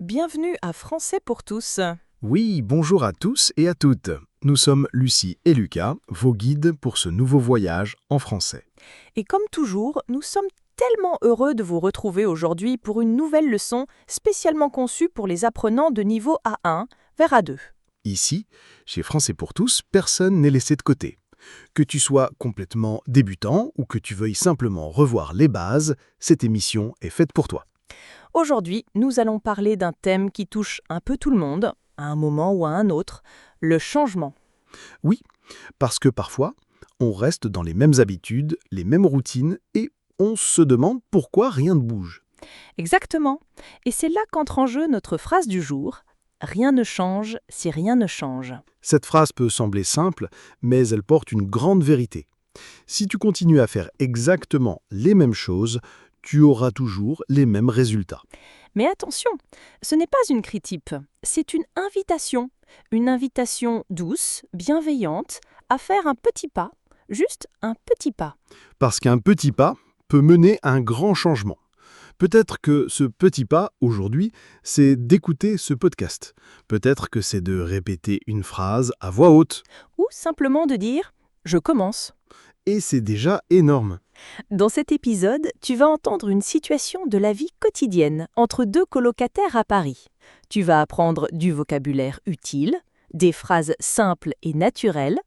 Bienvenue à Français pour tous. Oui, bonjour à tous et à toutes. Nous sommes Lucie et Lucas, vos guides pour ce nouveau voyage en français. Et comme toujours, nous sommes tellement heureux de vous retrouver aujourd'hui pour une nouvelle leçon spécialement conçue pour les apprenants de niveau A1 vers A2. Ici, chez Français pour tous, personne n'est laissé de côté. Que tu sois complètement débutant ou que tu veuilles simplement revoir les bases, cette émission est faite pour toi. Aujourd'hui, nous allons parler d'un thème qui touche un peu tout le monde, à un moment ou à un autre, le changement. Oui, parce que parfois, on reste dans les mêmes habitudes, les mêmes routines et on se demande pourquoi rien ne bouge. Exactement. Et c'est là qu'entre en jeu notre phrase du jour. Rien ne change si rien ne change. Cette phrase peut sembler simple, mais elle porte une grande vérité. Si tu continues à faire exactement les mêmes choses, tu auras toujours les mêmes résultats. Mais attention, ce n'est pas une critique, c'est une invitation douce, bienveillante, à faire un petit pas, juste un petit pas. Parce qu'un petit pas peut mener à un grand changement. Peut-être que ce petit pas, aujourd'hui, c'est d'écouter ce podcast. Peut-être que c'est de répéter une phrase à voix haute. Ou simplement de dire « je commence ». Et c'est déjà énorme. Dans cet épisode, tu vas entendre une situation de la vie quotidienne entre deux colocataires à Paris. Tu vas apprendre du vocabulaire utile, des phrases simples et naturelles.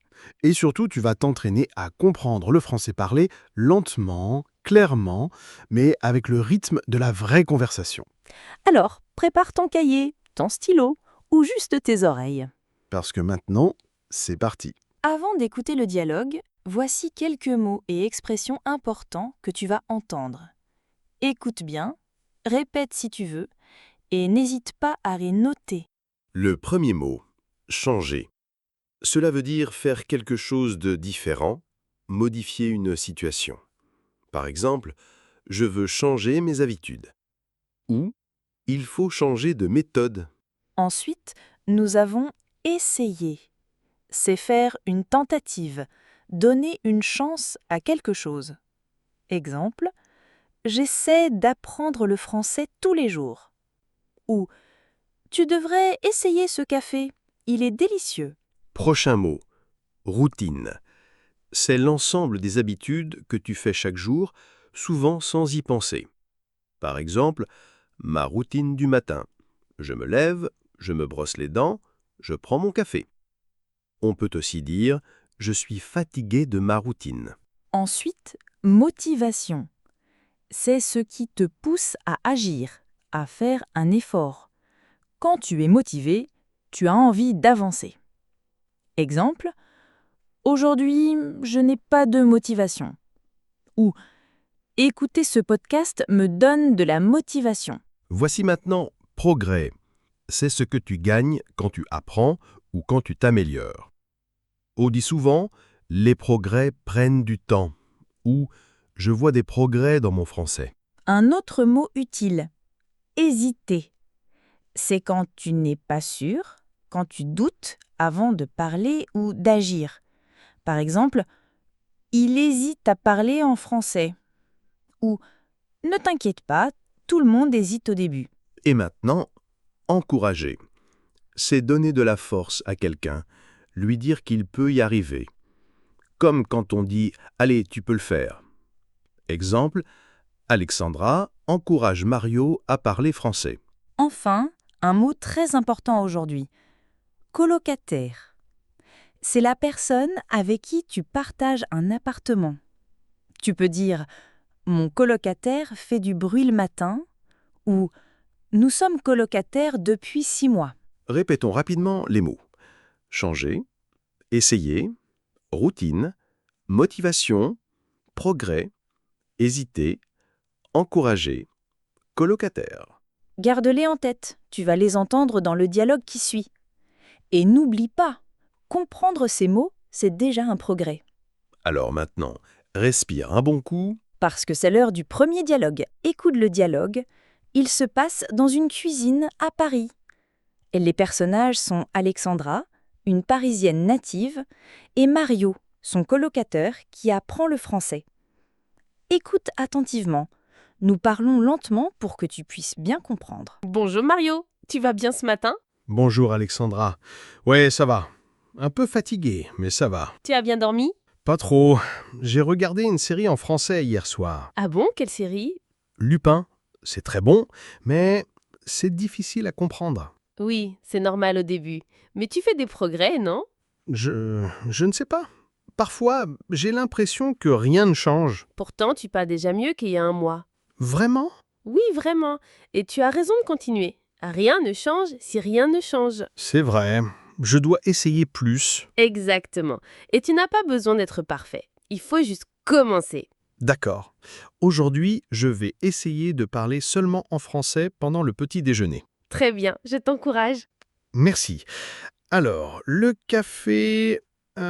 Et surtout, tu vas t'entraîner à comprendre le français parlé lentement, clairement, mais avec le rythme de la vraie conversation. Alors, prépare ton cahier, ton stylo ou juste tes oreilles. Parce que maintenant, c'est parti. Avant d'écouter le dialogue, voici quelques mots et expressions importants que tu vas entendre. Écoute bien, répète si tu veux, et n'hésite pas à les noter. Le premier mot, changer. Cela veut dire faire quelque chose de différent, modifier une situation. Par exemple, je veux changer mes habitudes. Ou, il faut changer de méthode. Ensuite, nous avons essayer. C'est faire une tentative, donner une chance à quelque chose. Exemple, j'essaie d'apprendre le français tous les jours. Ou, tu devrais essayer ce café, il est délicieux. Prochain mot, routine. C'est l'ensemble des habitudes que tu fais chaque jour, souvent sans y penser. Par exemple, ma routine du matin. Je me lève, je me brosse les dents, je prends mon café. On peut aussi dire « je suis fatigué de ma routine ». Ensuite, motivation. C'est ce qui te pousse à agir, à faire un effort. Quand tu es motivé, tu as envie d'avancer. Exemple, aujourd'hui, je n'ai pas de motivation. Ou, écouter ce podcast me donne de la motivation. Voici maintenant progrès. C'est ce que tu gagnes quand tu apprends ou quand tu t'améliores. On dit souvent « les progrès prennent du temps » ou « je vois des progrès dans mon français ». Un autre mot utile, hésiter. C'est quand tu n'es pas sûr, quand tu doutes avant de parler ou d'agir. Par exemple, il hésite à parler en français. Ou ne t'inquiète pas, tout le monde hésite au début. Et maintenant, encourager. C'est donner de la force à quelqu'un, lui dire qu'il peut y arriver. Comme quand on dit « allez, tu peux le faire ». Exemple, Alexandra encourage Mario à parler français. Enfin, un mot très important aujourd'hui, colocataire. C'est la personne avec qui tu partages un appartement. Tu peux dire « mon colocataire fait du bruit le matin » ou « nous sommes colocataires depuis 6 mois ». Répétons rapidement les mots. Changer, essayer, routine, motivation, progrès, hésiter, encourager, colocataire. Garde-les en tête, tu vas les entendre dans le dialogue qui suit. Et n'oublie pas, comprendre ces mots, c'est déjà un progrès. Alors maintenant, respire un bon coup. Parce que c'est l'heure du premier dialogue. Écoute le dialogue. Il se passe dans une cuisine à Paris. Et les personnages sont Alexandra, une Parisienne native, et Mario, son colocataire qui apprend le français. Écoute attentivement. Nous parlons lentement pour que tu puisses bien comprendre. Bonjour Mario, tu vas bien ce matin? Bonjour Alexandra. Ouais, ça va. Un peu fatigué, mais ça va. Tu as bien dormi? Pas trop. J'ai regardé une série en français hier soir. Ah bon, quelle série? Lupin, c'est très bon, mais c'est difficile à comprendre. Oui, c'est normal au début. Mais tu fais des progrès, non? Je ne sais pas. Parfois, j'ai l'impression que rien ne change. Pourtant, tu parles déjà mieux qu'il y a un mois. Vraiment? Oui, vraiment. Et tu as raison de continuer. Rien ne change si rien ne change. C'est vrai. Je dois essayer plus. Exactement. Et tu n'as pas besoin d'être parfait. Il faut juste commencer. D'accord. Aujourd'hui, je vais essayer de parler seulement en français pendant le petit déjeuner. Très bien, je t'encourage. Merci. Alors, le café... où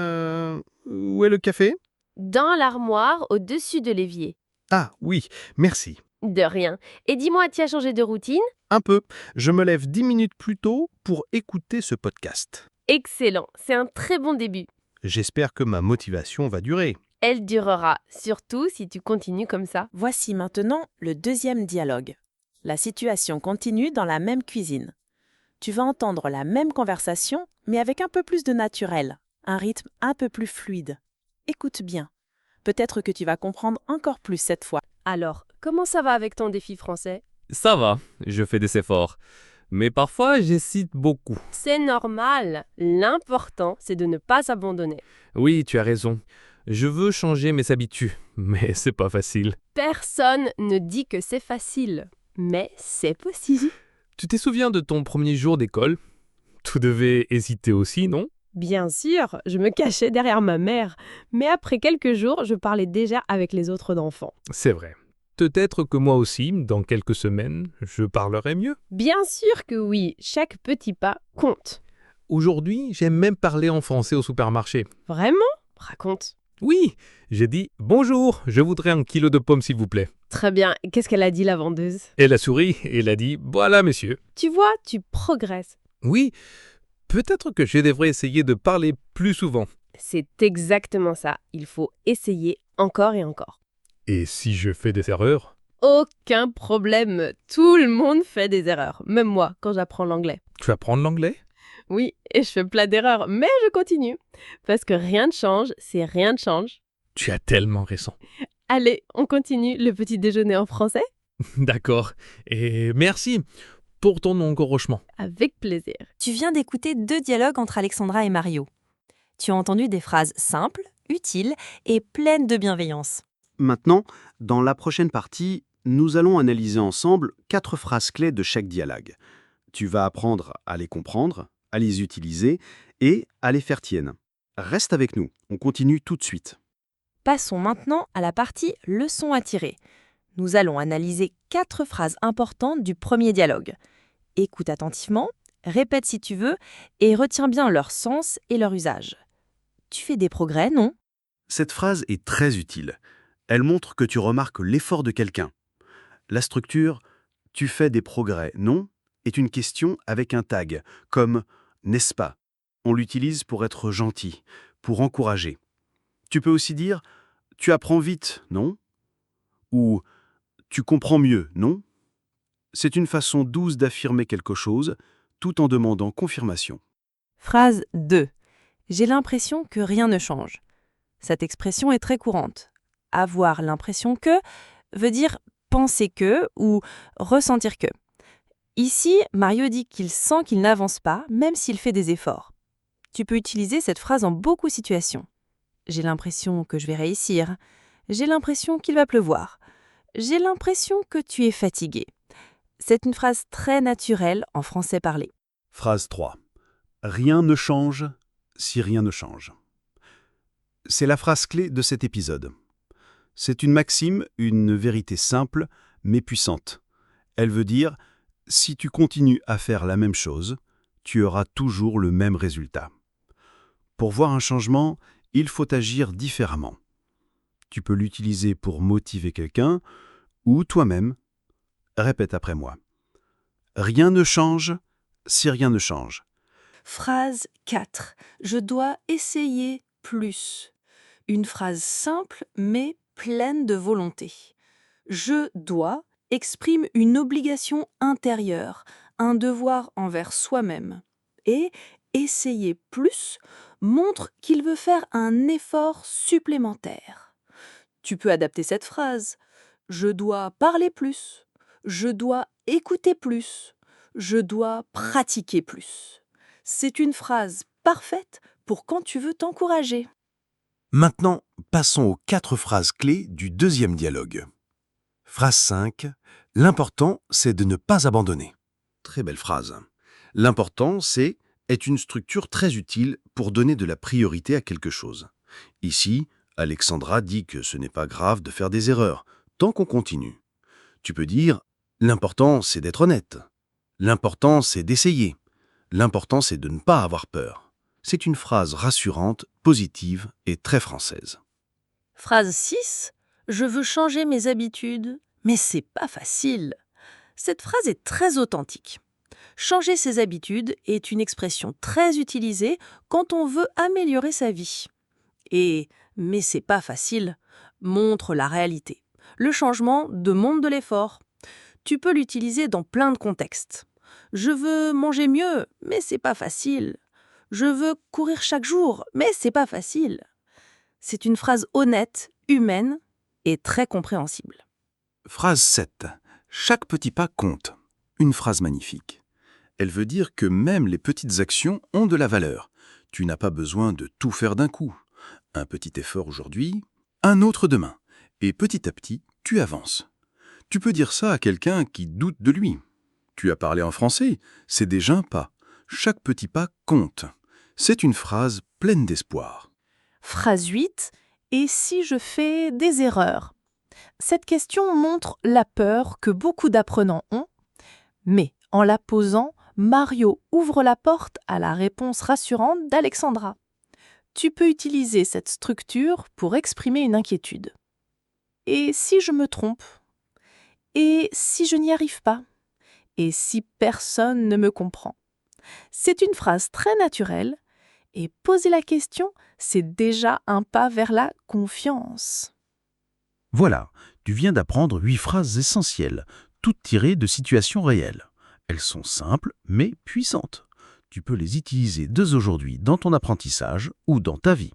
est le café? Dans l'armoire au-dessus de l'évier. Ah oui, merci. De rien. Et dis-moi, tu as changé de routine? Un peu. Je me lève 10 minutes plus tôt pour écouter ce podcast. Excellent, c'est un très bon début. J'espère que ma motivation va durer. Elle durera, surtout si tu continues comme ça. Voici maintenant le deuxième dialogue. La situation continue dans la même cuisine. Tu vas entendre la même conversation, mais avec un peu plus de naturel, un rythme un peu plus fluide. Écoute bien. Peut-être que tu vas comprendre encore plus cette fois. Alors, comment ça va avec ton défi français? Ça va, je fais des efforts. Mais parfois, j'hésite beaucoup. C'est normal. L'important, c'est de ne pas abandonner. Oui, tu as raison. Je veux changer mes habitudes, mais c'est pas facile. Personne ne dit que c'est facile, mais c'est possible. Tu te souviens de ton premier jour d'école? Tu devais hésiter aussi, non? Bien sûr, je me cachais derrière ma mère, mais après quelques jours, je parlais déjà avec les autres enfants. C'est vrai. Peut-être que moi aussi, dans quelques semaines, je parlerai mieux. Bien sûr que oui, chaque petit pas compte. Aujourd'hui, j'aime même parler en français au supermarché. Vraiment? Raconte. Oui, j'ai dit « Bonjour, je voudrais 1 kilo de pommes s'il vous plaît ». Très bien, qu'est-ce qu'elle a dit la vendeuse? Elle a souri et elle a dit « Voilà, monsieur ». Tu vois, tu progresses. Oui, peut-être que je devrais essayer de parler plus souvent. C'est exactement ça, il faut essayer encore et encore. Et si je fais des erreurs? Aucun problème, tout le monde fait des erreurs, même moi quand j'apprends l'anglais. Tu apprends l'anglais? Oui, et je fais plein d'erreurs, mais je continue. Parce que rien ne change, c'est rien ne change. Tu as tellement raison. Allez, on continue le petit déjeuner en français? D'accord. Et merci pour ton encouragement. Avec plaisir. Tu viens d'écouter 2 dialogues entre Alexandra et Mario. Tu as entendu des phrases simples, utiles et pleines de bienveillance. Maintenant, dans la prochaine partie, nous allons analyser ensemble 4 phrases clés de chaque dialogue. Tu vas apprendre à les comprendre, à les utiliser et à les faire tiennes. Reste avec nous, on continue tout de suite. Passons maintenant à la partie leçon à tirer. Nous allons analyser 4 phrases importantes du premier dialogue. Écoute attentivement, répète si tu veux et retiens bien leur sens et leur usage. Tu fais des progrès, non? Cette phrase est très utile. Elle montre que tu remarques l'effort de quelqu'un. La structure « tu fais des progrès, non ?» est une question avec un tag, comme « n'est-ce pas ?» On l'utilise pour être gentil, pour encourager. Tu peux aussi dire « tu apprends vite, non ?» ou « tu comprends mieux, non ?» C'est une façon douce d'affirmer quelque chose, tout en demandant confirmation. Phrase 2. J'ai l'impression que rien ne change. Cette expression est très courante. Avoir l'impression que veut dire penser que ou ressentir que. Ici, Mario dit qu'il sent qu'il n'avance pas, même s'il fait des efforts. Tu peux utiliser cette phrase en beaucoup de situations. J'ai l'impression que je vais réussir. J'ai l'impression qu'il va pleuvoir. J'ai l'impression que tu es fatigué. C'est une phrase très naturelle en français parlé. Phrase 3. Rien ne change si rien ne change. C'est la phrase clé de cet épisode. C'est une maxime, une vérité simple, mais puissante. Elle veut dire « si tu continues à faire la même chose, tu auras toujours le même résultat ». Pour voir un changement, il faut agir différemment. Tu peux l'utiliser pour motiver quelqu'un ou toi-même. Répète après moi. Rien ne change si rien ne change. Phrase 4. Je dois essayer plus. Une phrase simple mais pleine de volonté. Je dois exprime une obligation intérieure, un devoir envers soi-même. Et essayer plus montre qu'il veut faire un effort supplémentaire. Tu peux adapter cette phrase. Je dois parler plus. Je dois écouter plus. Je dois pratiquer plus. C'est une phrase parfaite pour quand tu veux t'encourager. Maintenant, passons aux 4 phrases clés du deuxième dialogue. Phrase 5. L'important, c'est de ne pas abandonner. Très belle phrase. L'important, c'est est une structure très utile pour donner de la priorité à quelque chose. Ici, Alexandra dit que ce n'est pas grave de faire des erreurs, tant qu'on continue. Tu peux dire « l'important, c'est d'être honnête ». L'important, c'est d'essayer. L'important, c'est de ne pas avoir peur. C'est une phrase rassurante, positive et très française. Phrase 6. Je veux changer mes habitudes, mais c'est pas facile. Cette phrase est très authentique. Changer ses habitudes est une expression très utilisée quand on veut améliorer sa vie. Et « mais c'est pas facile » montre la réalité. Le changement demande de l'effort. Tu peux l'utiliser dans plein de contextes. Je veux manger mieux, mais c'est pas facile. Je veux courir chaque jour, mais c'est pas facile. C'est une phrase honnête, humaine et très compréhensible. Phrase 7. Chaque petit pas compte. Une phrase magnifique. Elle veut dire que même les petites actions ont de la valeur. Tu n'as pas besoin de tout faire d'un coup. Un petit effort aujourd'hui, un autre demain. Et petit à petit, tu avances. Tu peux dire ça à quelqu'un qui doute de lui. Tu as parlé en français, c'est déjà un pas. Chaque petit pas compte. C'est une phrase pleine d'espoir. Phrase 8. Et si je fais des erreurs? Cette question montre la peur que beaucoup d'apprenants ont, mais en la posant, Mario ouvre la porte à la réponse rassurante d'Alexandra. Tu peux utiliser cette structure pour exprimer une inquiétude. Et si je me trompe? Et si je n'y arrive pas? Et si personne ne me comprend? C'est une phrase très naturelle et poser la question, c'est déjà un pas vers la confiance. Voilà, tu viens d'apprendre 8 phrases essentielles, toutes tirées de situations réelles. Elles sont simples, mais puissantes. Tu peux les utiliser dès aujourd'hui dans ton apprentissage ou dans ta vie.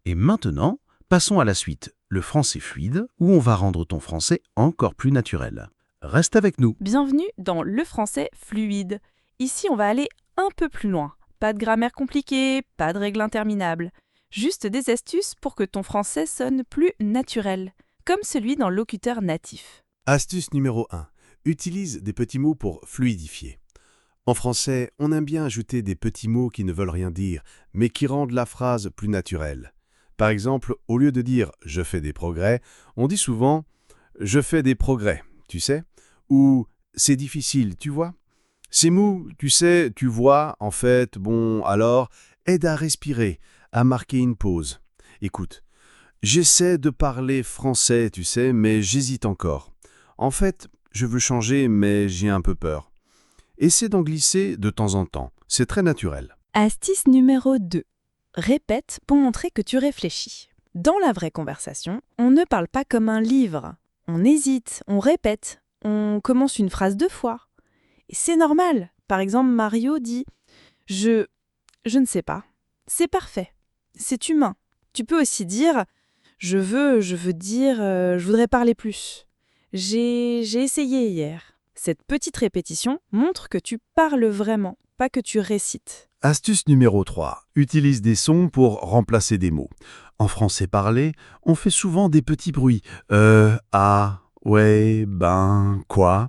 Et maintenant, passons à la suite, le français fluide, où on va rendre ton français encore plus naturel. Reste avec nous. Bienvenue dans Le français fluide. Ici, on va aller un peu plus loin. Pas de grammaire compliquée, pas de règles interminables. Juste des astuces pour que ton français sonne plus naturel, comme celui d'un locuteur natif. Astuce numéro 1. Utilise des petits mots pour fluidifier. En français, on aime bien ajouter des petits mots qui ne veulent rien dire, mais qui rendent la phrase plus naturelle. Par exemple, au lieu de dire « je fais des progrès », on dit souvent « je fais des progrès », tu sais, ou « c'est difficile, tu vois ». Ces mots, tu sais, tu vois, en fait, bon, alors, aident à respirer, à marquer une pause. Écoute, j'essaie de parler français, tu sais, mais j'hésite encore. En fait, je veux changer, mais j'ai un peu peur. Essaie d'en glisser de temps en temps, c'est très naturel. Astuce numéro 2. Répète pour montrer que tu réfléchis. Dans la vraie conversation, on ne parle pas comme un livre. On hésite, on répète, on commence une phrase 2 fois. Et c'est normal. Par exemple, Mario dit « Je ne sais pas ». C'est parfait. C'est humain. Tu peux aussi dire « je voudrais parler plus ». J'ai essayé hier. Cette petite répétition montre que tu parles vraiment, pas que tu récites. Astuce numéro 3. Utilise des sons pour remplacer des mots. En français parlé, on fait souvent des petits bruits. Ah, ouais, ben, quoi.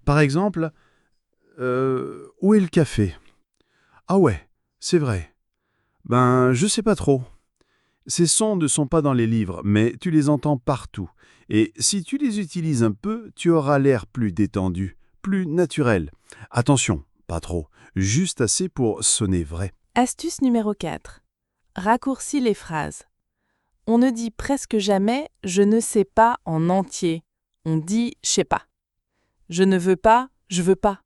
Par exemple, où est le café? Ah ouais, c'est vrai. Ben, je sais pas trop. Ces sons ne sont pas dans les livres, mais tu les entends partout. Et si tu les utilises un peu, tu auras l'air plus détendu, plus naturel. Attention, pas trop, juste assez pour sonner vrai. Astuce numéro 4. Raccourcis les phrases. On ne dit presque jamais « je ne sais pas » en entier. On dit « je sais pas ». Je ne veux pas, je veux pas.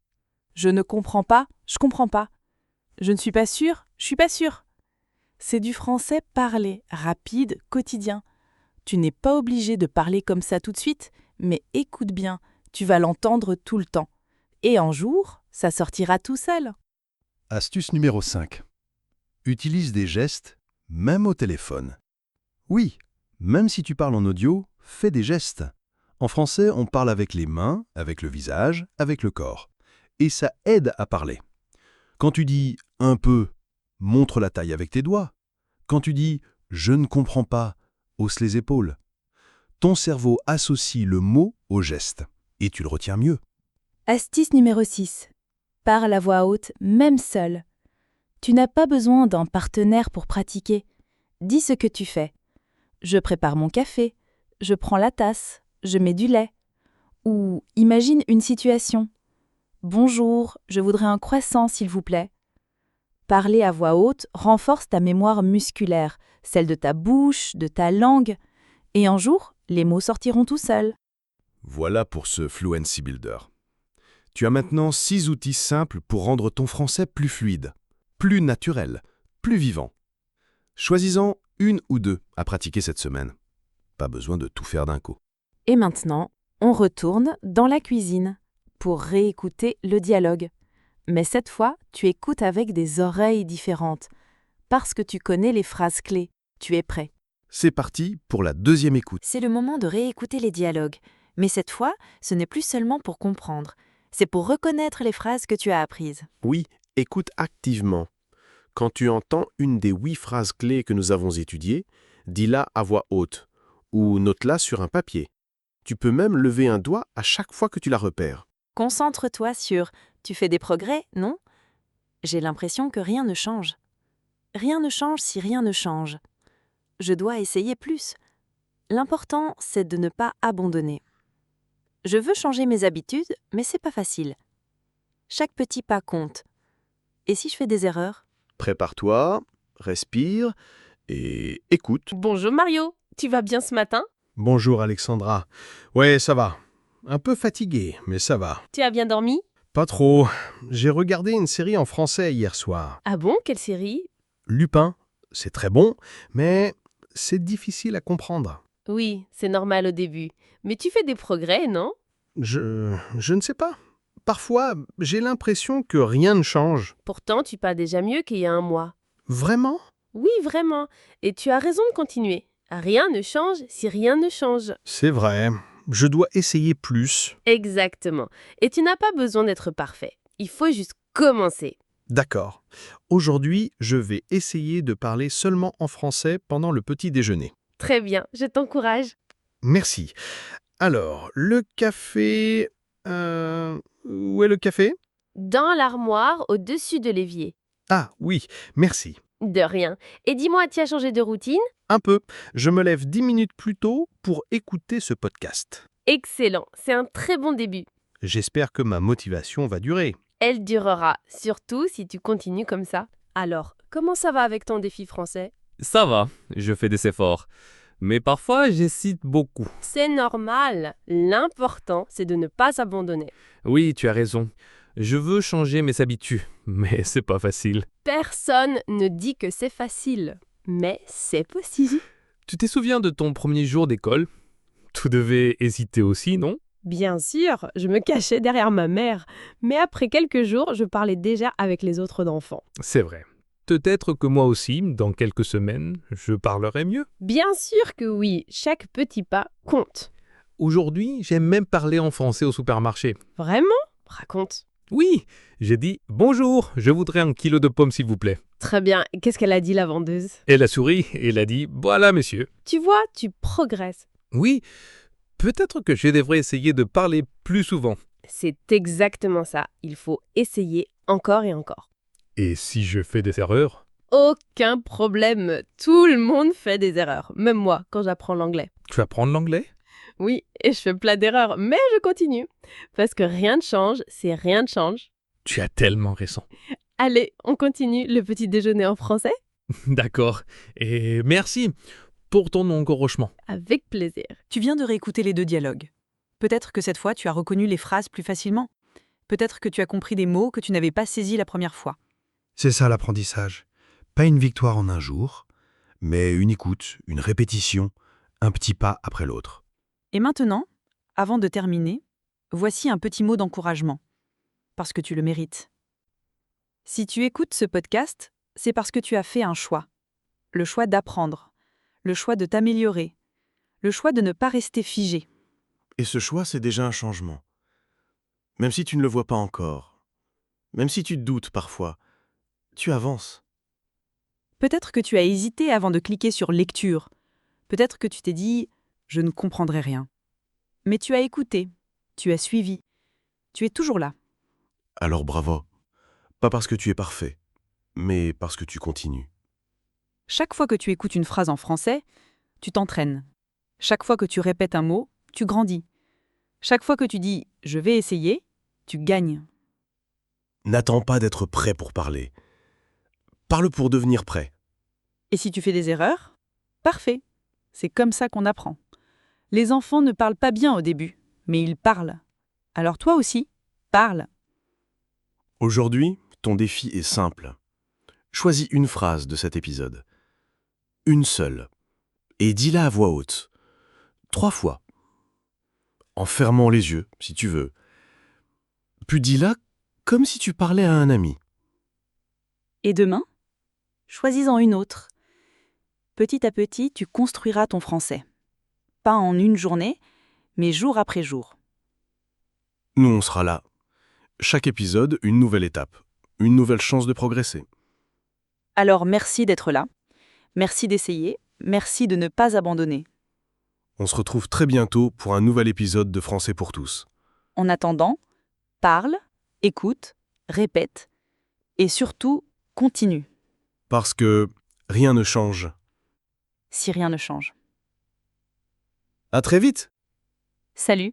Je ne comprends pas, je comprends pas. Je ne suis pas sûre, je suis pas sûre. C'est du français parlé, rapide, quotidien. Tu n'es pas obligé de parler comme ça tout de suite, mais écoute bien, tu vas l'entendre tout le temps. Et un jour, ça sortira tout seul. Astuce numéro 5. Utilise des gestes, même au téléphone. Oui, même si tu parles en audio, fais des gestes. En français, on parle avec les mains, avec le visage, avec le corps. Et ça aide à parler. Quand tu dis « un peu », montre la taille avec tes doigts. Quand tu dis « je ne comprends pas », hausse les épaules. Ton cerveau associe le mot au geste, et tu le retiens mieux. Astuce numéro 6. Parle à voix haute, même seul. Tu n'as pas besoin d'un partenaire pour pratiquer. Dis ce que tu fais. Je prépare mon café, je prends la tasse, je mets du lait. Ou imagine une situation. Bonjour, je voudrais un croissant s'il vous plaît. Parler à voix haute renforce ta mémoire musculaire, celle de ta bouche, de ta langue. Et un jour, les mots sortiront tout seuls. Voilà pour ce Fluency Builder. Tu as maintenant 6 outils simples pour rendre ton français plus fluide, plus naturel, plus vivant. Choisis-en une ou deux à pratiquer cette semaine. Pas besoin de tout faire d'un coup. Et maintenant, on retourne dans la cuisine pour réécouter le dialogue. Mais cette fois, tu écoutes avec des oreilles différentes. Parce que tu connais les phrases clés, tu es prêt. C'est parti pour la deuxième écoute. C'est le moment de réécouter les dialogues. Mais cette fois, ce n'est plus seulement pour comprendre. C'est pour reconnaître les phrases que tu as apprises. Oui, écoute activement. Quand tu entends une des 8 phrases clés que nous avons étudiées, dis-la à voix haute ou note-la sur un papier. Tu peux même lever un doigt à chaque fois que tu la repères. Concentre-toi sur « tu fais des progrès, non ?» J'ai l'impression que rien ne change. Rien ne change si rien ne change. Je dois essayer plus. L'important, c'est de ne pas abandonner. Je veux changer mes habitudes, mais c'est pas facile. Chaque petit pas compte. Et si je fais des erreurs ? Prépare-toi, respire et écoute. Bonjour Mario, tu vas bien ce matin? Bonjour Alexandra. Ouais, ça va. Un peu fatigué, mais ça va. Tu as bien dormi? Pas trop. J'ai regardé une série en français hier soir. Ah bon, quelle série? Lupin, c'est très bon, mais c'est difficile à comprendre. Oui, c'est normal au début. Mais tu fais des progrès, non? Je ne sais pas. Parfois, j'ai l'impression que rien ne change. Pourtant, tu parles déjà mieux qu'il y a un mois. Vraiment ? Oui, vraiment. Et tu as raison de continuer. Rien ne change si rien ne change. C'est vrai. Je dois essayer plus. Exactement. Et tu n'as pas besoin d'être parfait. Il faut juste commencer. D'accord. Aujourd'hui, je vais essayer de parler seulement en français pendant le petit déjeuner. Très bien, je t'encourage. Merci. Alors, le café... où est le café ? Dans l'armoire au-dessus de l'évier. Ah oui, merci. De rien. Et dis-moi, tu as changé de routine? Un peu. Je me lève 10 minutes plus tôt pour écouter ce podcast. Excellent, c'est un très bon début. J'espère que ma motivation va durer. Elle durera, surtout si tu continues comme ça. Alors, comment ça va avec ton défi français? Ça va, je fais des efforts. Mais parfois, j'hésite beaucoup. C'est normal. L'important, c'est de ne pas abandonner. Oui, tu as raison. Je veux changer mes habitudes, mais c'est pas facile. Personne ne dit que c'est facile, mais c'est possible. Tu te souviens de ton premier jour d'école? Tu devais hésiter aussi, non? Bien sûr, je me cachais derrière ma mère, mais après quelques jours, je parlais déjà avec les autres enfants. C'est vrai. Peut-être que moi aussi, dans quelques semaines, je parlerai mieux. Bien sûr que oui, chaque petit pas compte. Aujourd'hui, j'aime même parler en français au supermarché. Vraiment? Raconte. Oui, j'ai dit « Bonjour, je voudrais 1 kilo de pommes s'il vous plaît Très bien, qu'est-ce qu'elle a dit la vendeuse? » Elle a souri et elle a dit « Voilà, monsieur. Tu vois, tu progresses. » Oui, peut-être que je devrais essayer de parler plus souvent. C'est exactement ça, il faut essayer encore et encore. Et si je fais des erreurs? Aucun problème, tout le monde fait des erreurs, même moi quand j'apprends l'anglais. Tu apprends l'anglais? Oui, et je fais plein d'erreurs, mais je continue. Parce que rien ne change, c'est rien ne change. Tu as tellement raison. Allez, on continue le petit déjeuner en français? D'accord. Et merci pour ton encouragement. Avec plaisir. Tu viens de réécouter les 2 dialogues. Peut-être que cette fois, tu as reconnu les phrases plus facilement. Peut-être que tu as compris des mots que tu n'avais pas saisis la première fois. C'est ça l'apprentissage. Pas une victoire en un jour, mais une écoute, une répétition, un petit pas après l'autre. Et maintenant, avant de terminer, voici un petit mot d'encouragement. parce que tu le mérites. Si tu écoutes ce podcast, c'est parce que tu as fait un choix. Le choix d'apprendre, le choix de t'améliorer, le choix de ne pas rester figé. Et ce choix, c'est déjà un changement. Même si tu ne le vois pas encore, même si tu doutes parfois, tu avances. Peut-être que tu as hésité avant de cliquer sur lecture. Peut-être que tu t'es dit « je ne comprendrai rien ». Mais tu as écouté, tu as suivi, tu es toujours là. Alors bravo. Pas parce que tu es parfait, mais parce que tu continues. Chaque fois que tu écoutes une phrase en français, tu t'entraînes. Chaque fois que tu répètes un mot, tu grandis. Chaque fois que tu dis « je vais essayer », tu gagnes. N'attends pas d'être prêt pour parler. Parle pour devenir prêt. Et si tu fais des erreurs, parfait. C'est comme ça qu'on apprend. Les enfants ne parlent pas bien au début, mais ils parlent. Alors toi aussi, parle. Aujourd'hui, ton défi est simple. Choisis une phrase de cet épisode. Une seule. Et dis-la à voix haute. 3 fois. En fermant les yeux, si tu veux. Puis dis-la comme si tu parlais à un ami. Et demain, choisis-en une autre. Petit à petit, tu construiras ton français. Pas en une journée, mais jour après jour. Nous, on sera là. Chaque épisode, une nouvelle étape. Une nouvelle chance de progresser. Alors merci d'être là. Merci d'essayer. Merci de ne pas abandonner. On se retrouve très bientôt pour un nouvel épisode de Français pour tous. En attendant, parle, écoute, répète et surtout, continue, Parce que rien ne change. si rien ne change. À très vite! Salut!